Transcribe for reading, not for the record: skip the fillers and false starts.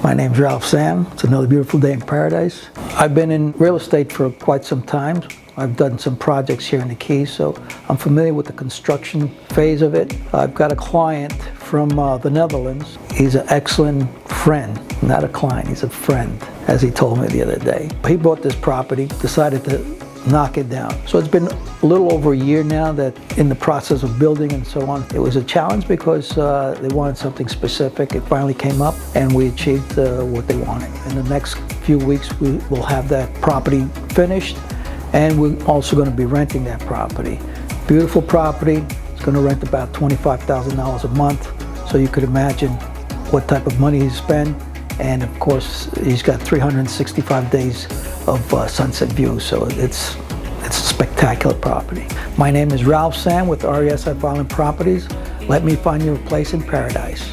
My name's Ralph Sam. It's another beautiful day in paradise. I've been in real estate for quite some time. I've done some projects here in the Keys, so I'm familiar with the construction phase of it. I've got a client from the Netherlands. He's an excellent friend, not a client, he's a friend, as he told me the other day. He bought this property, decided to knock it down. So it's been a little over a year now that in the process of building and so on. It was a challenge because they wanted something specific. It finally came up and we achieved what they wanted. In the next few weeks we will have that property finished, and we're also going to be renting that property. Beautiful property. It's going to rent about $25,000 a month, so you could imagine what type of money he's spent. And of course he's got 365 days of sunset view, so it's a spectacular property. My name is Ralph Sam with RESF Properties. Let me find you a place in paradise.